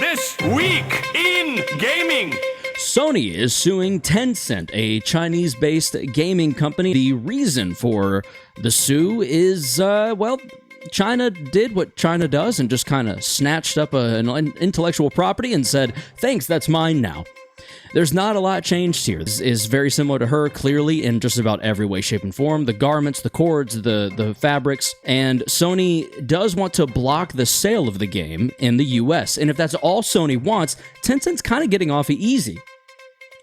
This week in gaming. Sony is suing Tencent, a Chinese-based gaming company. The reason for the sue is, China did what China does and just kind of snatched up an intellectual property and said, thanks, that's mine now. There's not a lot changed here. This is very similar to her, clearly, in just about every way, shape, and form. The garments, the cords, the fabrics, and Sony does want to block the sale of the game in the US. And if that's all Sony wants, Tencent's kind of getting off easy.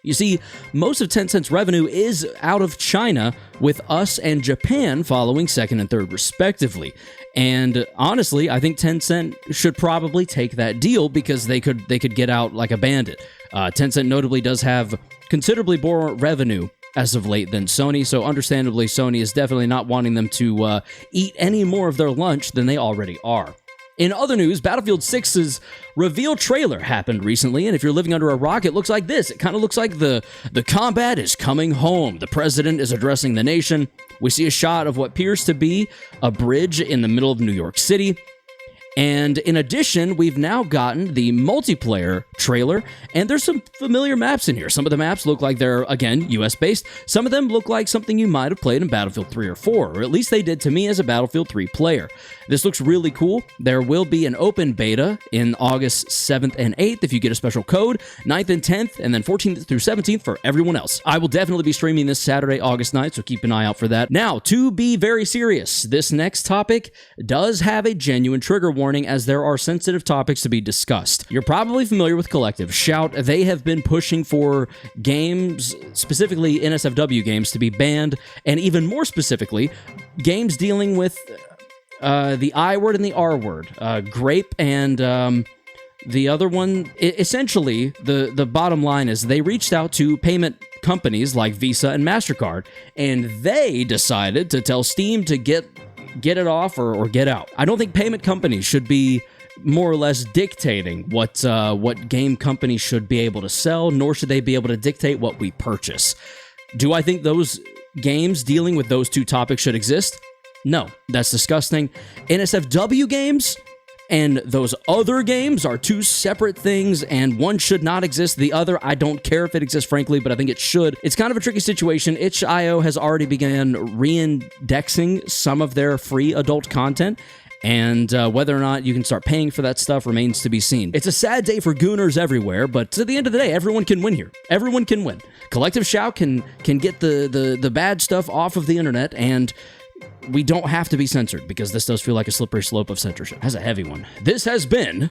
You see, most of Tencent's revenue is out of China, with us and Japan following second and third respectively. And honestly, I think Tencent should probably take that deal because they could get out like a bandit. Tencent notably does have considerably more revenue as of late than Sony, so understandably, Sony is definitely not wanting them to eat any more of their lunch than they already are. In other news, Battlefield 6's reveal trailer happened recently, and if you're living under a rock, it looks like this. It kind of looks like the combat is coming home. The president is addressing the nation. We see a shot of what appears to be a bridge in the middle of New York City. And in addition, we've now gotten the multiplayer trailer, and there's some familiar maps in here. Some of the maps look like they're, again, US-based. Some of them look like something you might have played in Battlefield 3 or 4, or at least they did to me as a Battlefield 3 player. This looks really cool. There will be an open beta in August 7th and 8th if you get a special code, 9th and 10th, and then 14th through 17th for everyone else. I will definitely be streaming this Saturday, August 9th, so keep an eye out for that. Now, to be very serious, this next topic does have a genuine trigger warning, as there are sensitive topics to be discussed. You're probably familiar with Collective Shout. They have been pushing for games, specifically NSFW games, to be banned, and even more specifically, games dealing with the I word and the R word, grape and the other one. Essentially, the bottom line is they reached out to payment companies like Visa and MasterCard, and they decided to tell Steam to get it off or get out. I don't think payment companies should be more or less dictating what game companies should be able to sell, nor should they be able to dictate what we purchase. Do I think those games dealing with those two topics should exist? No, that's disgusting. NSFW games and those other games are two separate things, and one should not exist. The other, I don't care if it exists, frankly, but I think it should. It's kind of a tricky situation. itch.io has already began re-indexing some of their free adult content, and whether or not you can start paying for that stuff remains to be seen. It's a sad day for gooners everywhere, but at the end of the day, everyone can win here. Everyone can win. Collective Shout can get the bad stuff off of the internet, and we don't have to be censored, because this does feel like a slippery slope of censorship. That's a heavy one. This has been